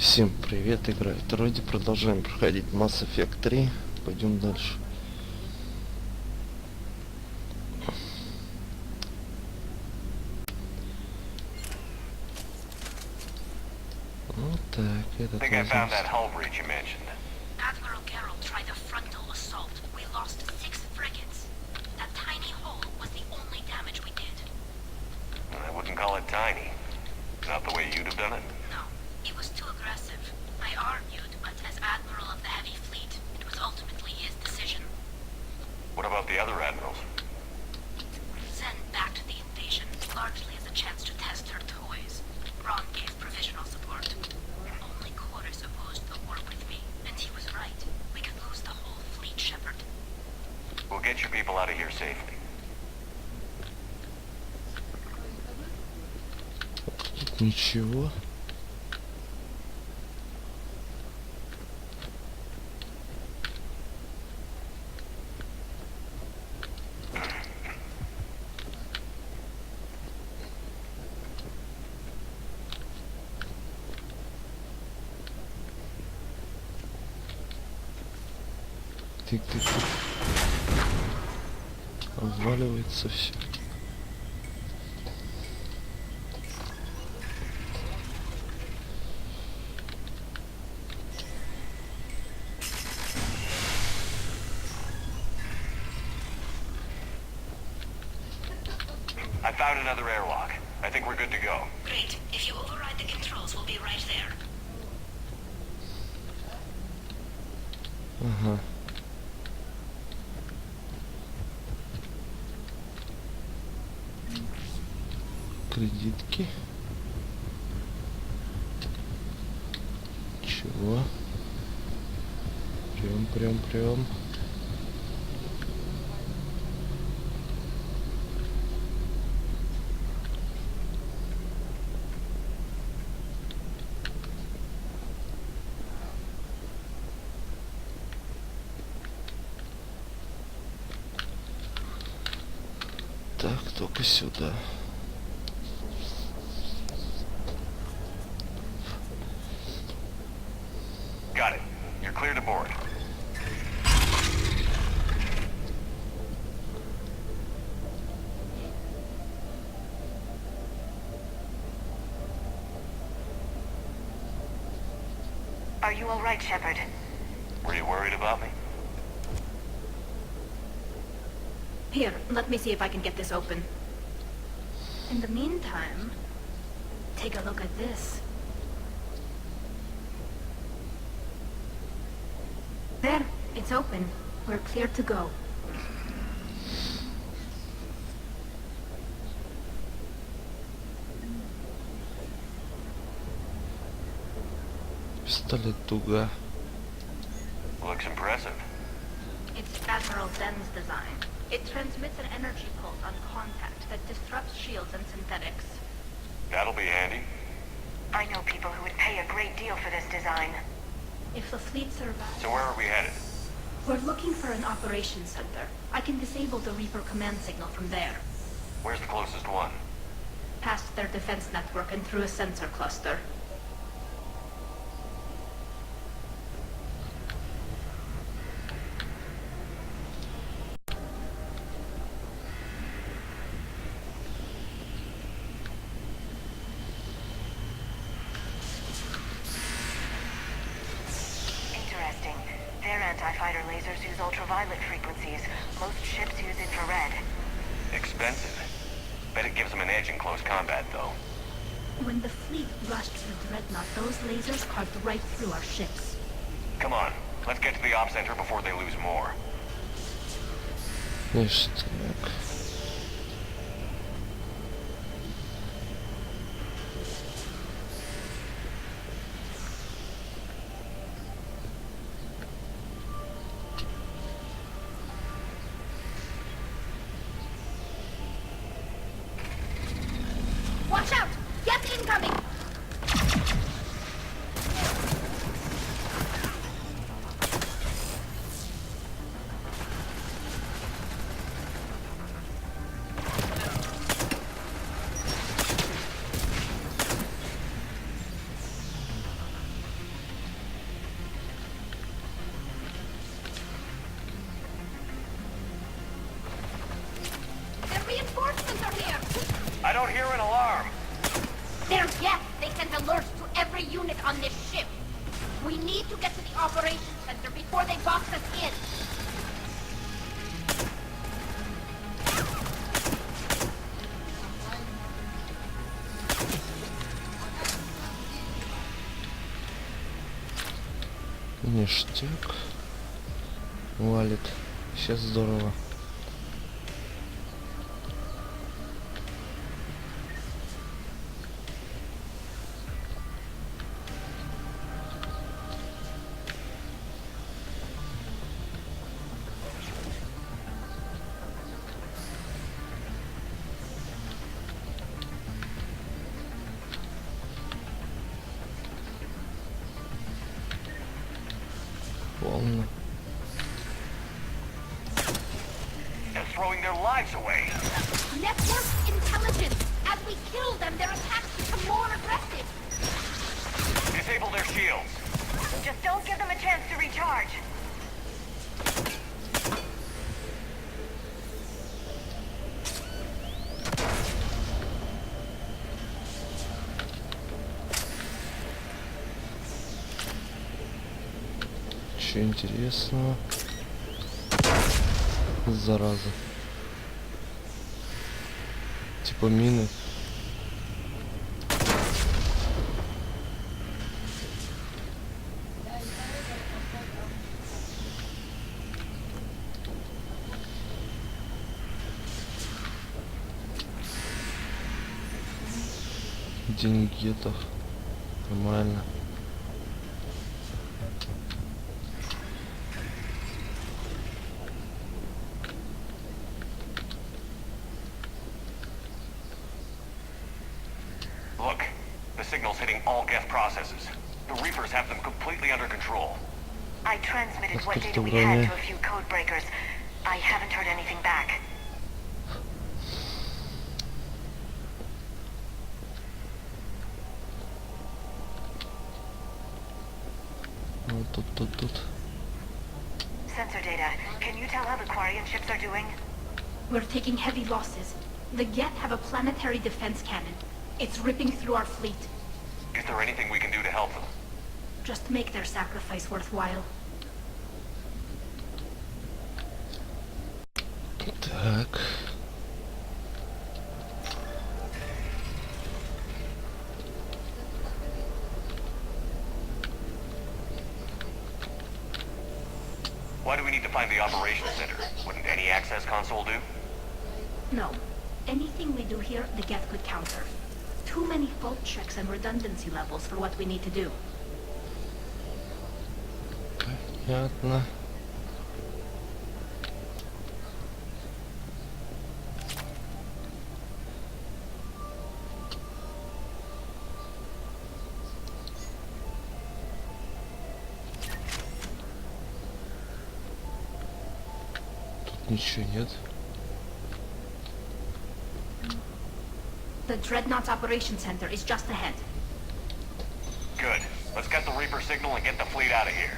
Всем привет, играет Роди. Продолжаем проходить Mass Effect 3. Пойдем дальше. Вот так, этот What about the other admirals? Zen backed the invasion, largely as a chance to test her toys. Ron gave provisional support. Only Chorus opposed the war with me, and he was right. We could lose the whole fleet, Shepard. We'll get your people out of here safely. Тут ничего. Тык-тык-тык. Обваливается все. I found another airlock. I think we're good to go. Great. If you override the controls, we'll be right there. Ага. Кредитки. Чего? Прям. Так, только сюда. Got it. You're clear to board. Are you all right, Shepard? Were you worried about me? Here, let me see if I can get this open. In the meantime, take a look at this. There, it's open. We're clear to go. Пистолет туга. Looks impressive. It's Admiral Zen's design. It transmits an energy pulse on contact that disrupts shields and synthetics. That'll be handy. I know people who would pay a great deal for this design. If the fleet survives... So where are we headed? We're looking for an operations center. I can disable the Reaper command signal from there. Where's the closest one? Past their defense network and through a sensor cluster. Interesting. Their anti-fighter lasers use ultraviolet frequencies. Most ships use infrared. Expensive. Bet it gives them an edge in close combat, though. When the fleet rushed the Dreadnought, those lasers carved right through our ships. Come on. Let's get to the op center before they lose more. Ништяк. Watch out! Get incoming! on this ship. We need to get to the operations center before they box us in. Ништяк. Валит. Сейчас здорово. Полно. They're throwing their lives away. Network intelligence. As we kill them, their attacks become more aggressive. Disable their shields. Just don't give them a chance to recharge. Че интересного? Зараза. Типа мины. День гетов. Нормально. Look, the signal's hitting all geth processes. The Reapers have them completely under control. I transmitted what data we Распределение. had to a few code breakers. I haven't heard anything back. Вот тут. Sensor data. Can you tell how the Quarian ships are doing? We're taking heavy losses. The Geth have a planetary defense cannon. It's ripping through our fleet. Is there anything we can do to help them? Just make their sacrifice worthwhile. Так. Why do we need to find the operations center? Wouldn't any access console do? No. Anything we do here, the Geth could counter. Too many fault checks and redundancy levels for what we need to do. Понятно. Тут ничего нет. The Dreadnought's operation center is just ahead. Good. Let's get the Reaper signal and get the fleet out of here.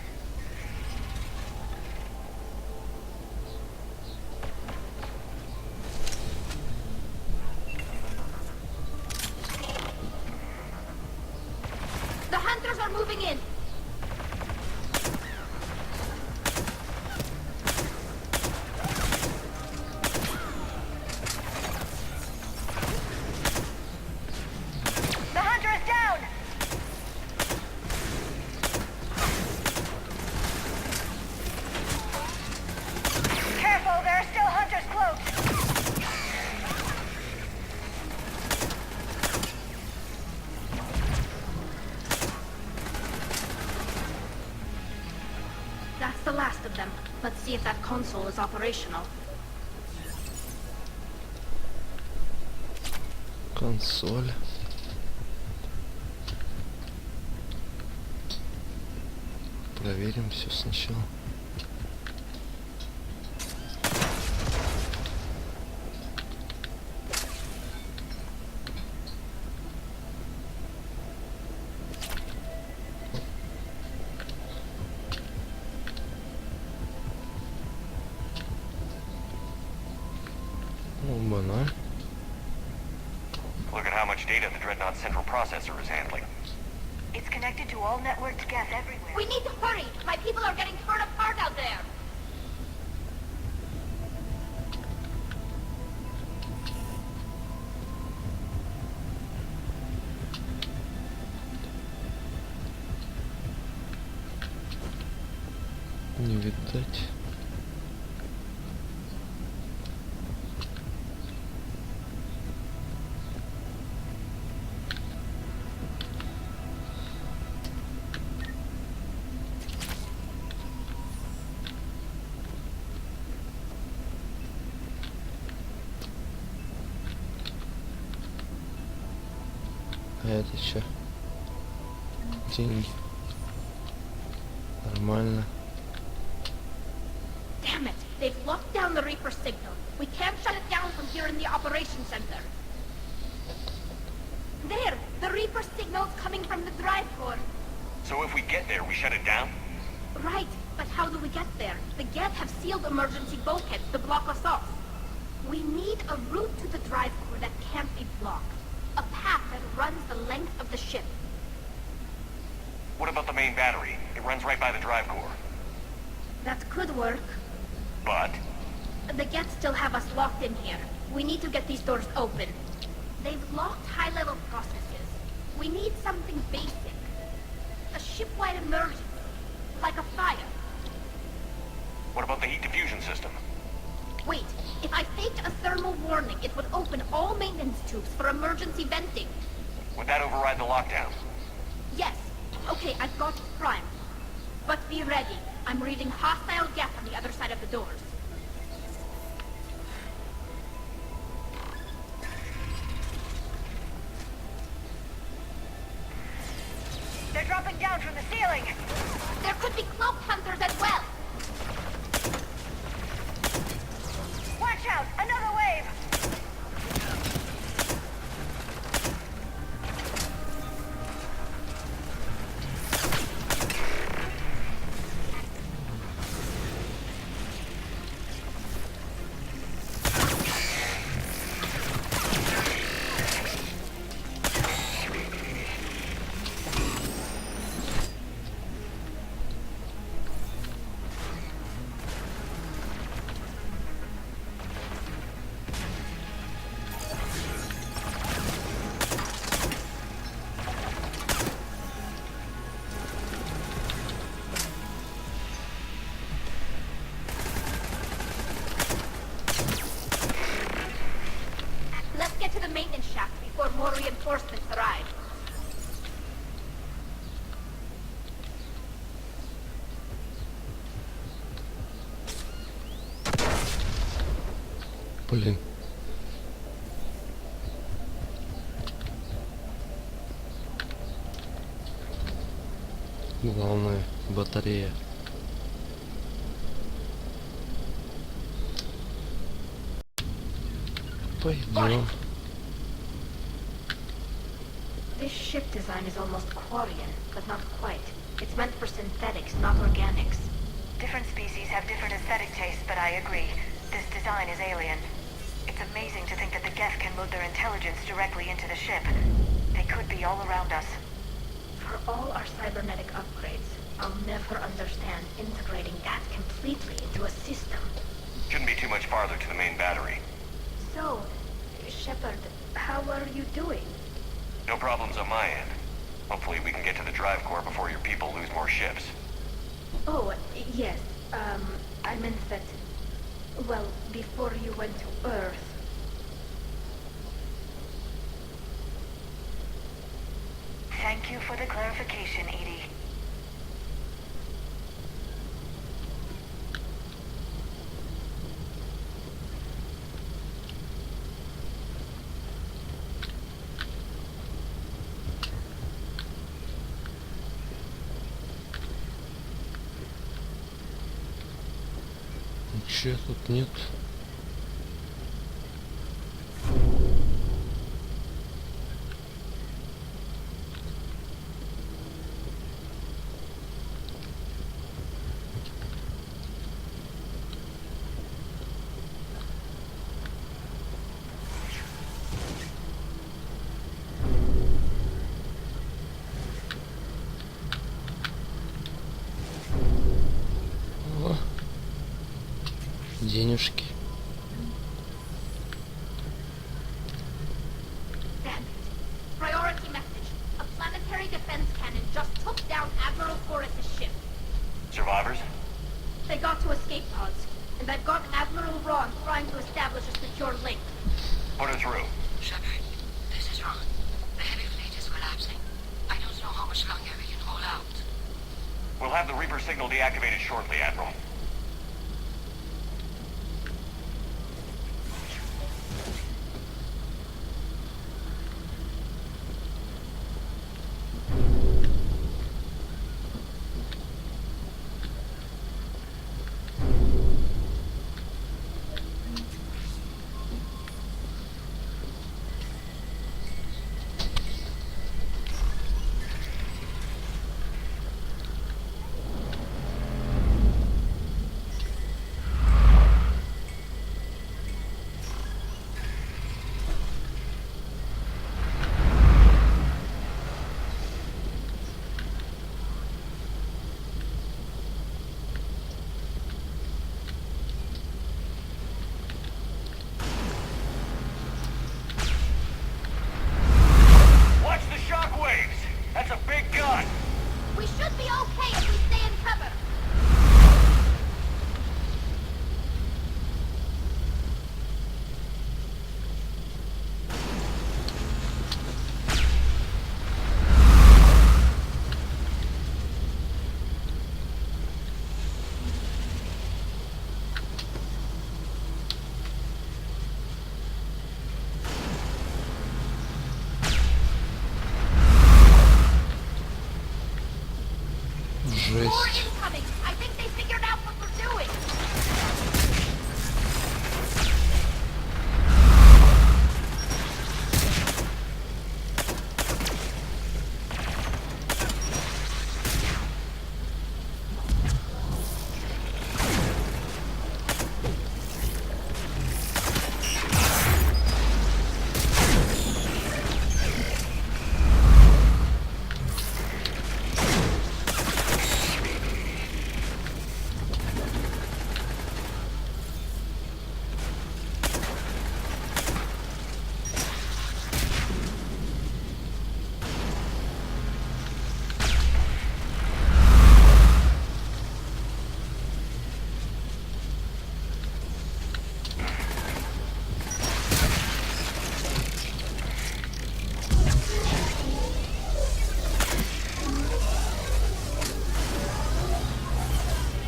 The hunters are moving in. The hunter is down! Careful, there are still hunters cloaked! That's the last of them. Let's see if that console is operational. Консоль. Проверим все сначала. Оба-на. Look at how much data the Dreadnought central processor is handling. It's connected connected to all networked gas everywhere. We need to hurry! My people are getting torn apart out there! Не видать. А это что? Деньги. Нормально. Damn it! They've locked down the Reaper signal. We can't shut it down from here in the operations center. There! The Reaper signal's coming from the drive core. So if we get there, we shut it down? Right, but how do we get there? The Geth have sealed emergency bulkheads to block us off. We need a route to the drive core that can't be blocked. A path that runs the length of the ship. What about the main battery? It runs right by the drive core. That could work. But The Geth still have us locked in here. We need to get these doors open. They've locked high-level processes. We need something basic. A ship-wide emergency. Like a fire. what about the heat diffusion system? Wait, if I faked a thermal warning, it would open all maintenance tubes for emergency venting. Would that override the lockdown? Yes. Okay, I've got it primed. But be ready. I'm reading hostile Geth on the other side of the doors. They're dropping down from the ceiling! There could be cloak hunters as well. Watch out! Another wave! Let's get to the maintenance shaft before more reinforcements arrive. Блин. Главное, батарея. Пойдем. This ship design is almost Quarian, but not quite. It's meant for synthetics, not organics. Different species have different aesthetic tastes, but I agree. This design is alien. It's amazing to think that the Geth can load their intelligence directly into the ship. They could be all around us. For all our cybernetic upgrades, I'll never understand integrating that completely into a system. Shouldn't be too much farther to the main battery. So, Shepard, how are you doing? No problems on my end. Hopefully we can get to the drive core before your people lose more ships. Oh, yes. I meant that... Well, before you went to Earth... Thank you for the clarification, Edie. Ничего тут нет. денежки. Damn it. Priority message. A planetary defense cannon just took down Admiral Forrest's ship. Survivors? They got to escape pods, and I've got Admiral Ron trying to establish a secure link. Put her through. Shepard, this is Ron. The heavy fleet is collapsing. I don't know how much longer we can hold out. We'll have the Reaper signal deactivated shortly, Admiral. Watch the shockwaves! That's a big gun! We should be okay if we stay in cover. More Жесть. incoming. I think they figured out what we're doing.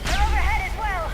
They're overhead as well.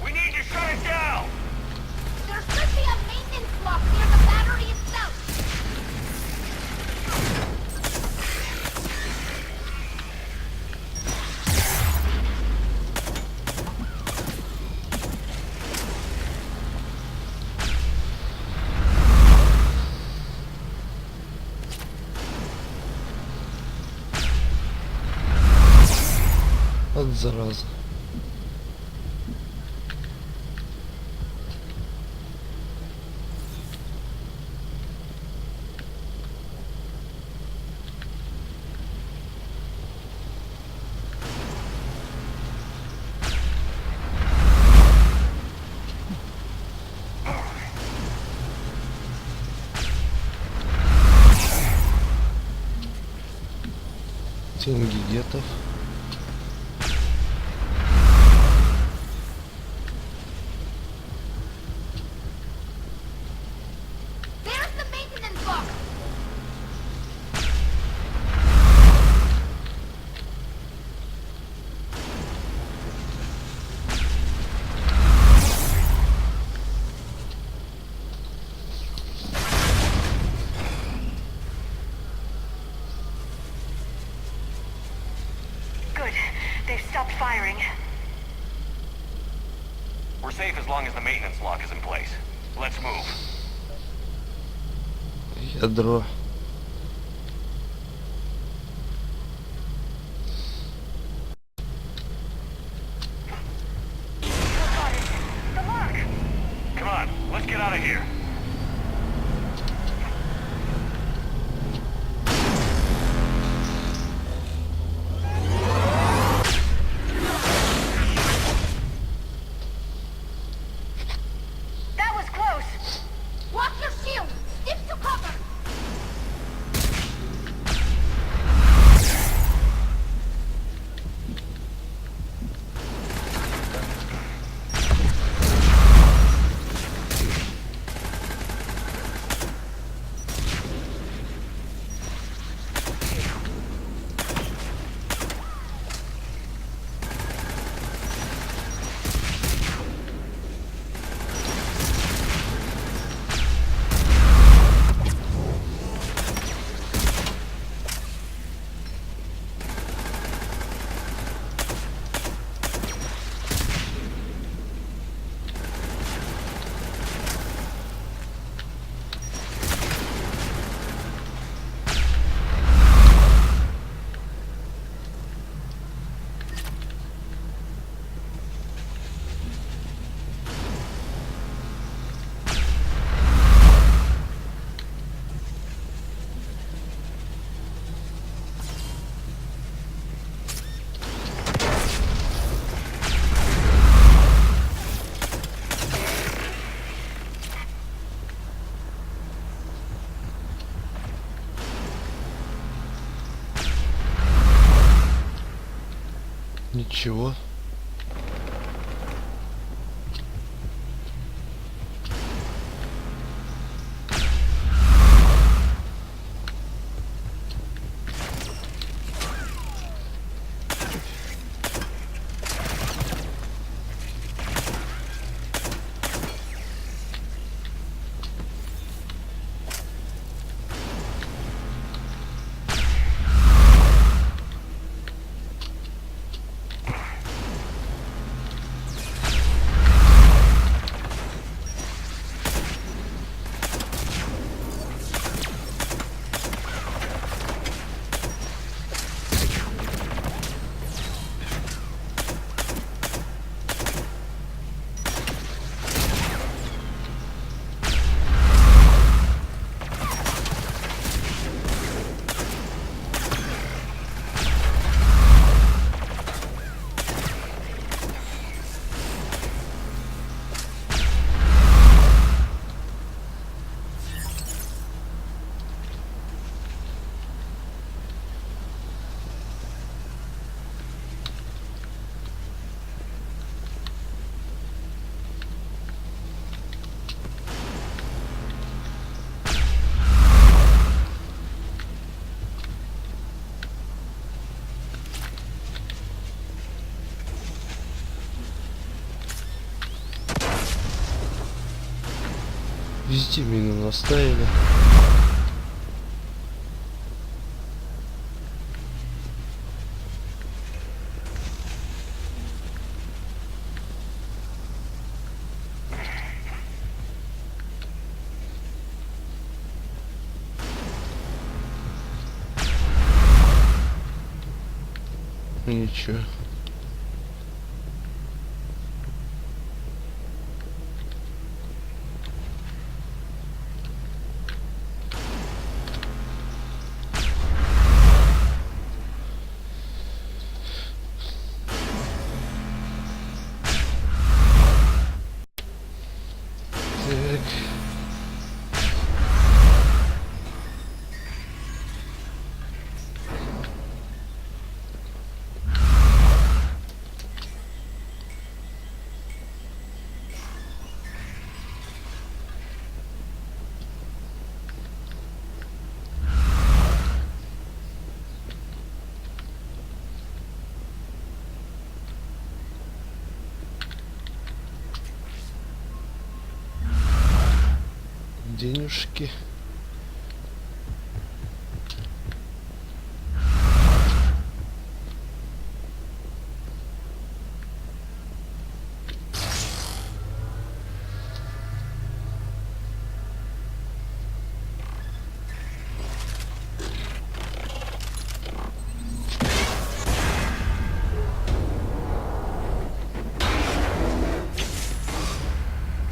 We need to shut it down! There should be a maintenance lock near the battery itself. От зараза. Деньги гетов. There's the maintenance box! Good. They've stopped firing. We're safe as long as the maintenance lock is in place. Let's move. Ядро. Got it. The lock! Come on, let's get out of here. That was close! Watch your shield! Stick to cover! Ничего. Везде мину наставили. Ничего. Так. денежки.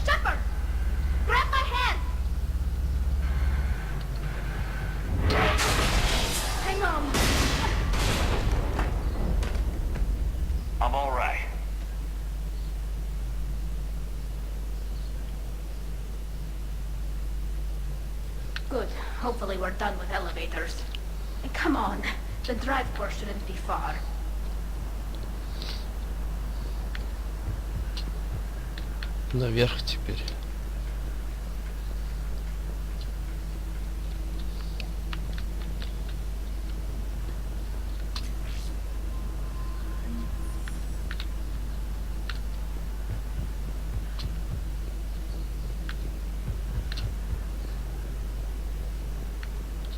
Shepard! Grab my hand! Hang on. I'm all right. Good. Hopefully we're done with elevators. Come on. The drive core shouldn't be far. Наверх теперь.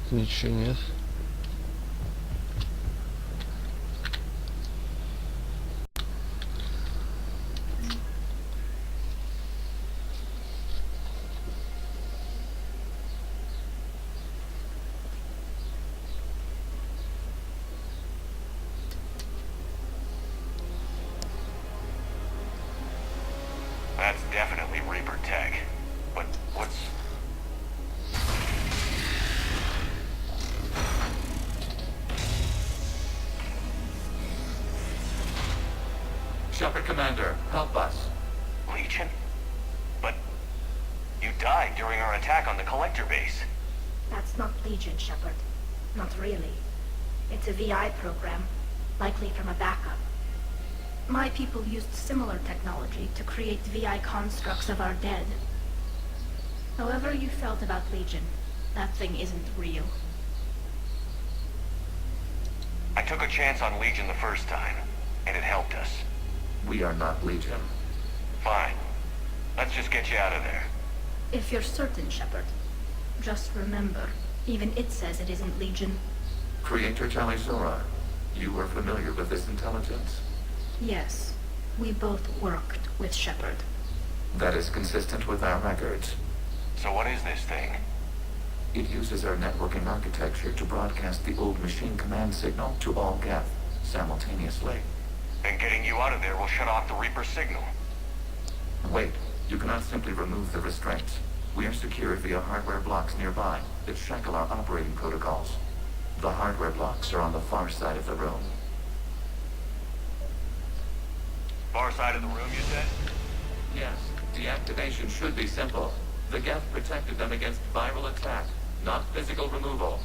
Тут ничего нет. That's definitely Reaper tech. But what's... Shepard Commander, help us. Legion? But you died during our attack on the Collector base. That's not Legion, Shepard. Not really. It's a VI program, likely from a backup. My people used similar technology to create VI constructs of our dead. However you felt about Legion, that thing isn't real. I took a chance on Legion the first time, and it helped us. We are not Legion. Fine. Let's just get you out of there. If you're certain, Shepard, just remember, even it says it isn't Legion. Creator Talisora, you are familiar with this intelligence? Yes, we both worked with Shepard. That is consistent with our records. So what is this thing? It uses our networking architecture to broadcast the old machine command signal to all Geth simultaneously. And getting you out of there will shut off the Reaper signal. Wait, you cannot simply remove the restraints. We are secured via hardware blocks nearby that shackle our operating protocols. The hardware blocks are on the far side of the room. Far side of the room, you said? Yes, deactivation should be simple. The Geth protected them against viral attack, not physical removal.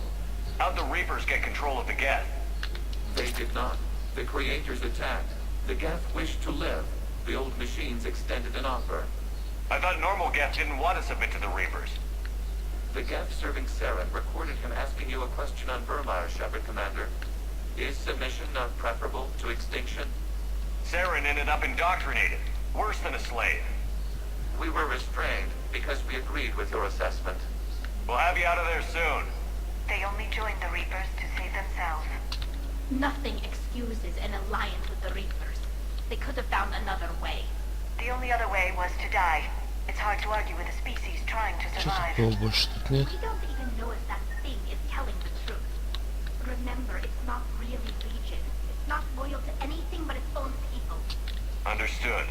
How'd the Reapers get control of the Geth? They did not. The creators attacked. The Geth wished to live. The old machines extended an offer. I thought normal Geth didn't want to submit to the Reapers. The Geth serving Saren recorded him asking you a question on Vermeer, Shepard Commander. Is submission not preferable to extinction? Saren ended up indoctrinated. Worse than a slave. We were restrained because we agreed with your assessment. We'll have you out of there soon. They only joined the Reapers to save themselves. Nothing excuses an alliance with the Reapers. They could have found another way. The only other way was to die. It's hard to argue with a species trying to Что survive. такого больше тут нет? We don't even know if that thing is telling the truth. Remember, it's not really Legion. It's not loyal to anything but its own people. Understood.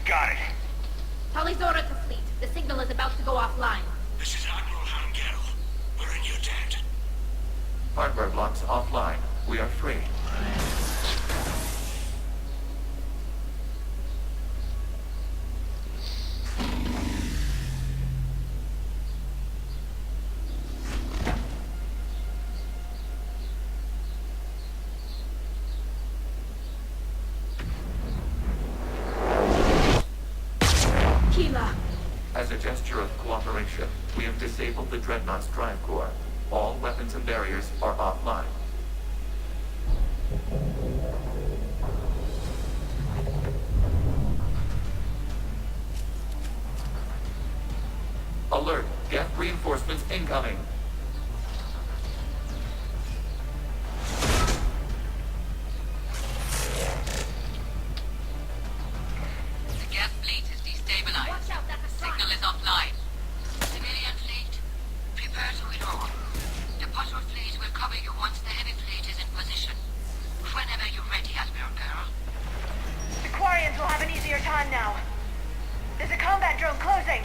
Got it. Talizora to fleet. The signal is about to go offline. This is Admiral Hangel. We're in your debt. Hardware blocks offline. We are free. disabled the Dreadnought's drive core. All weapons and barriers are offline. Alert! Geth reinforcements incoming! The gas fleet is destabilized. Signal is offline. Civilian fleet, prepare to withdraw. The patrol fleet will cover you once the heavy fleet is in position. Whenever you're ready, Admiral Girl. The Quarians will have an easier time now. There's a combat drone closing.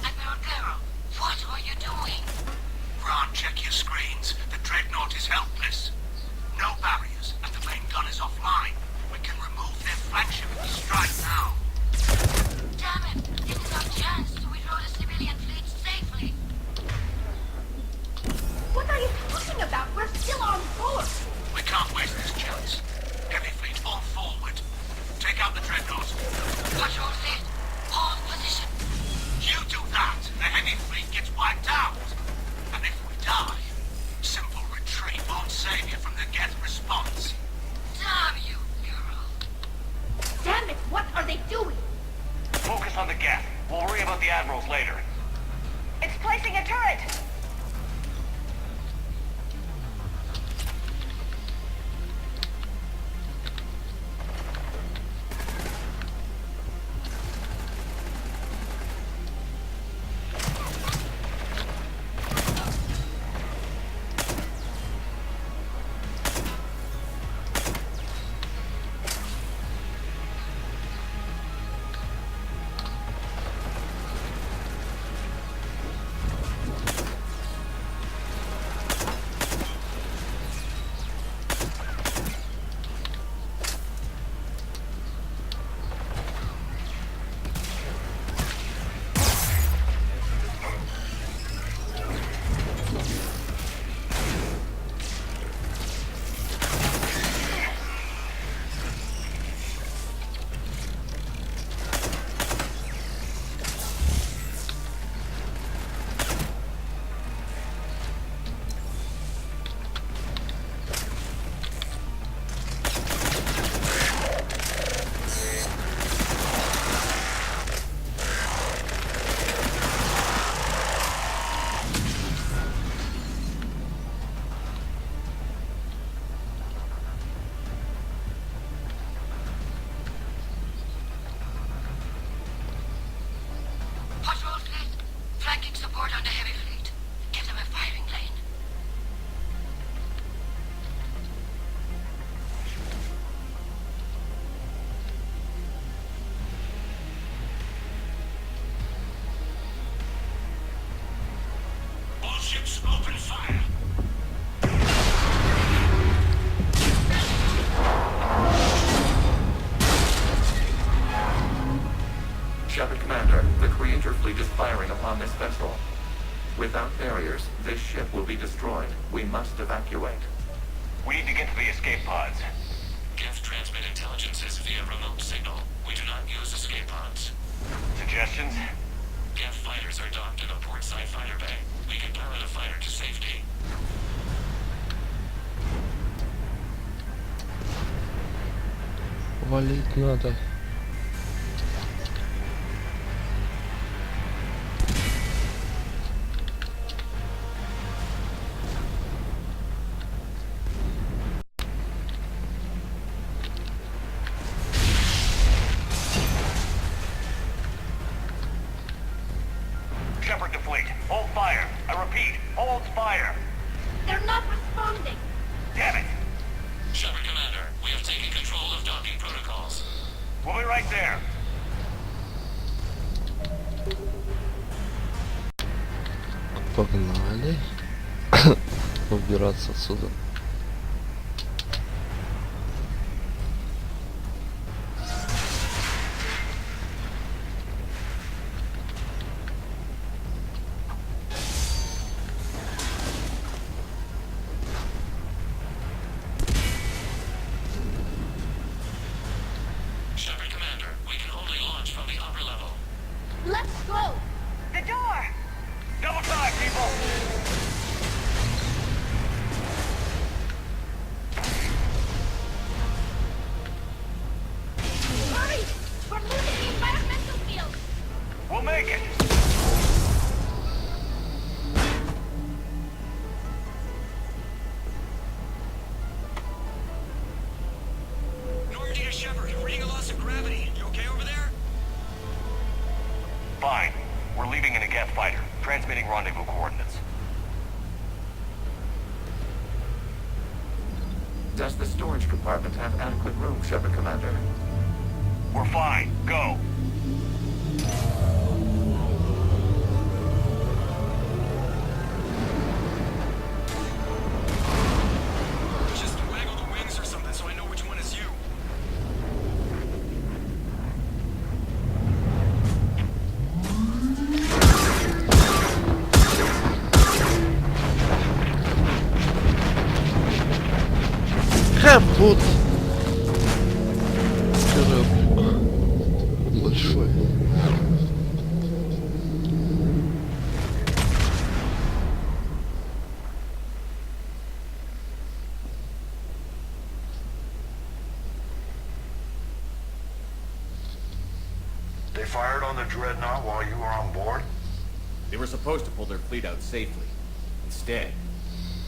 Admiral Girl, what are you doing? Ron, check your screens. The Dreadnought is helpless. No barriers, and the main gun is offline. We can remove their flagship strike now. Damn it! This is our chance to withdraw the civilian fleet safely. What are you talking about? We're still on board. We can't waste this chance. Heavy fleet, all forward. Take out the Dreadnought. Patrol fleet, hold position. You do that, the heavy fleet gets wiped out. And if we die, simple retreat won't save you from the Geth response. Damn you, girl. Damn it, what are they doing? Focus on the Geth. We'll worry about the admirals later. It's placing a turret. Patrol fleet, flanking support on the heavy fleet. Give them a firing lane. All ships open fire. Shepard Commander, the Creator fleet is firing upon this vessel. Without barriers, this ship will be destroyed. We must evacuate. We need to get to the escape pods. Geth transmit intelligences via remote signal. We do not use escape pods. Suggestions? Geth fighters are docked in a portside fighter bay. We can pilot a fighter to safety. Валить надо. Shepard to fleet. Hold fire. I repeat, hold fire. They're not responding. Damn it. Shepard Commander, we have taken control of docking protocols. We'll be right there. Погнали. Убираться отсюда. coordinates. Does the storage compartment have adequate room, Shepard Commander? We're fine. Go. Just waggle the wings or something so I know which one is you. Капут. Большой. They fired on the Dreadnought while you were on board? They were supposed to pull their fleet out safely. Instead,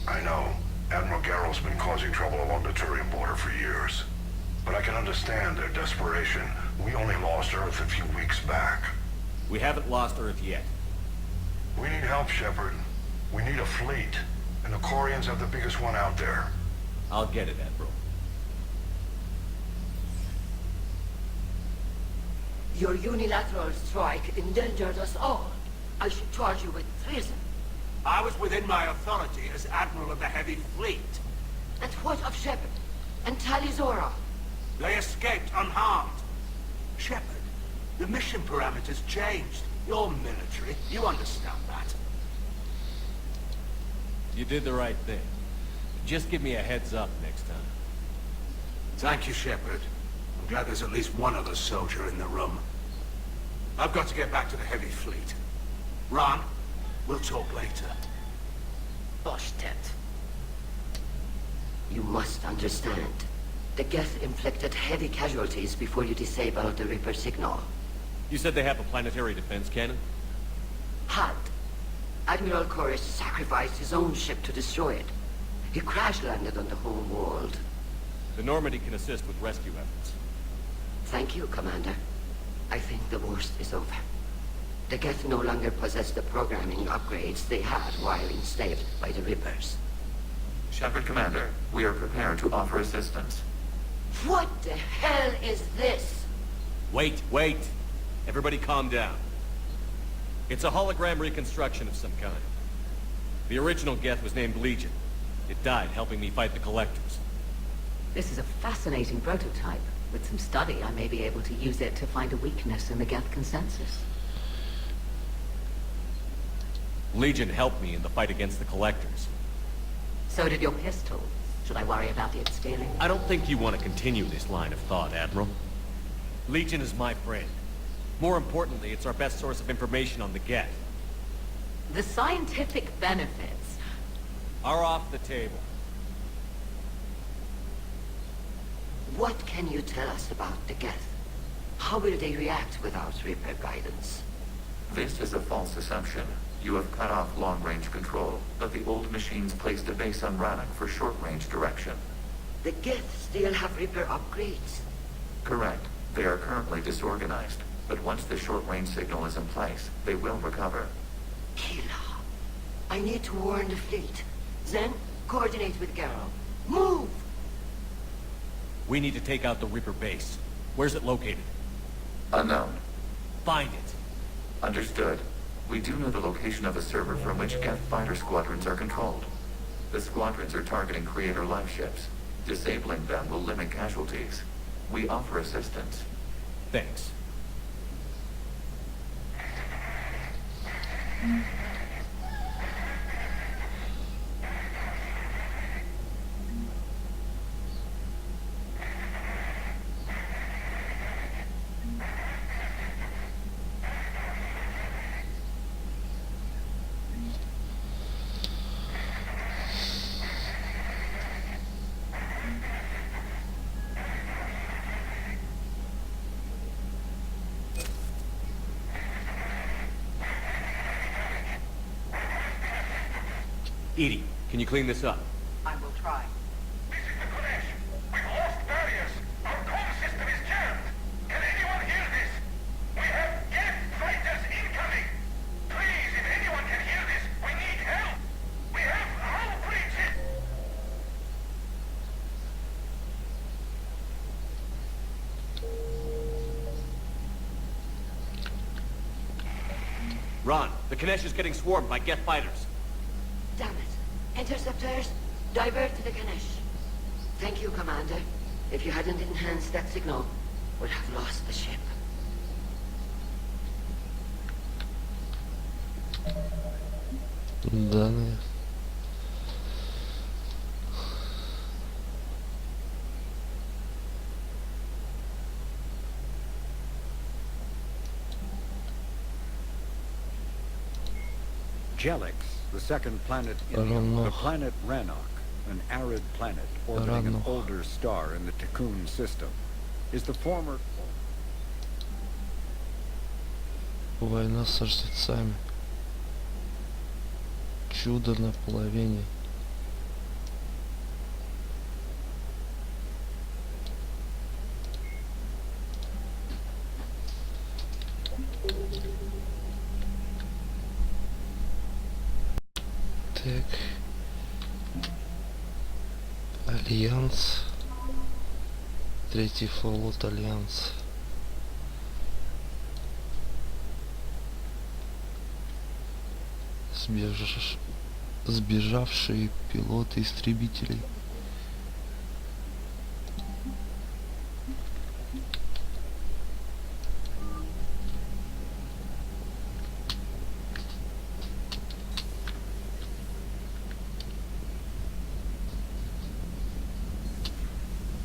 I know. Admiral Garrow's been causing trouble along the Turian border for years. But I can understand their desperation. We only lost Earth a few weeks back. we haven't lost Earth yet. We need help, Shepard. We need a fleet. And the Corians have the biggest one out there. I'll get it, Admiral. Your unilateral strike endangered us all. I should charge you with treason. I was within my authority as Admiral of the Heavy Fleet. And what of Shepard and Talizora? They escaped unharmed. Shepard, the mission parameters changed. You're military. You understand that. You did the right thing. Just give me a heads up next time. Thank you, Shepard. I'm glad there's at least one other soldier in the room. I've got to get back to the Heavy Fleet. Ron, we'll talk later. Boshtet. You must understand. The Geth inflicted heavy casualties before you disabled the Reaper signal. You said they have a planetary defense cannon? Had. Admiral Koresh sacrificed his own ship to destroy it. He crash-landed on the home world. The Normandy can assist with rescue efforts. Thank you, Commander. I think the worst is over. The Geth no longer possess the programming upgrades they had while enslaved by the Reapers. Shepard Commander, we are prepared to offer assistance. What the hell is this? Wait. Everybody calm down. It's a hologram reconstruction of some kind. The original Geth was named Legion. It died helping me fight the Collectors. This is a fascinating prototype. With some study, I may be able to use it to find a weakness in the Geth consensus. Legion helped me in the fight against the Collectors. So did your pistol. Should I worry about it stealing? I don't think you want to continue this line of thought, Admiral. Legion is my friend. More importantly, it's our best source of information on the Geth. The scientific benefits. Are off the table. What can you tell us about the Geth? How will they react without Reaper guidance? This is a false assumption. You have cut off long-range control, but the old machines placed a base on Rannoch for short-range direction. The Geth still have Reaper upgrades. Correct. They are currently disorganized, but once the short-range signal is in place, they will recover. Kila, I need to warn the fleet. Then, coordinate with Garrow. Move! We need to take out the Reaper base. Where's it located? Unknown. Find it. Understood. We do know the location of a server from which Geth fighter squadrons are controlled. The squadrons are targeting Creator life ships. Disabling them will limit casualties. We offer assistance. Thanks. Edie, can you clean this up? I will try. This is the Kodesh. We've lost barriers. Our call system is jammed. Can anyone hear this? We have Geth fighters incoming. Please, if anyone can hear this, we need Ron, the Kinesh is getting swarmed by Geth fighters. Damn it. Interceptors, divert to the Ganesh. Thank you, Commander. If you hadn't enhanced that signal, we'd have lost the ship. Да, не. Jelix, the second planet in Rannoch. the planet Rannoch, an arid planet orbiting an Rannoch. older star in the Tikkun system, is the former... Война со жрецами. Чудо на половине. Так. Альянс. Третий флот Альянс. Сбежавшие пилоты истребителей.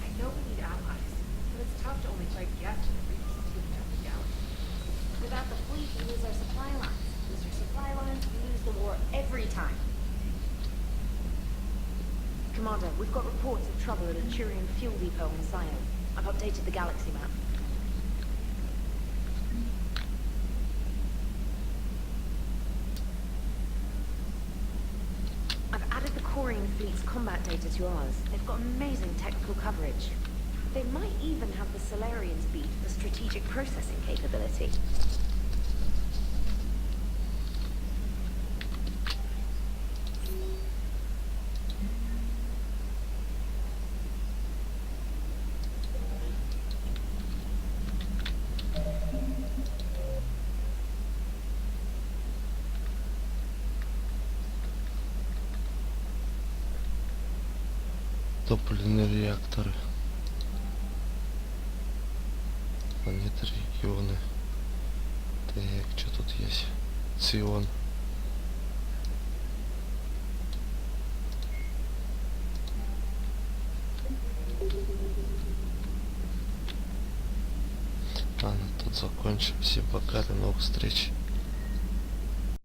I know we need allies, but it's tough to only fight Geth when the Reapers taking out the galaxy. Without the fleet, we lose our supply lines. Lose our supply lines, we lose the war every time. Commander, we've got reports of trouble at a Turian fuel depot in Zion. I've updated the galaxy map. I've added the Corian fleet's combat data to ours. They've got amazing technical coverage. They might even have the Solarians beat for strategic processing capability. Топливные реакторы. Планеты, регионы. Так, что тут есть? Цион. Ладно, тут закончим. Всем пока, до новых встреч.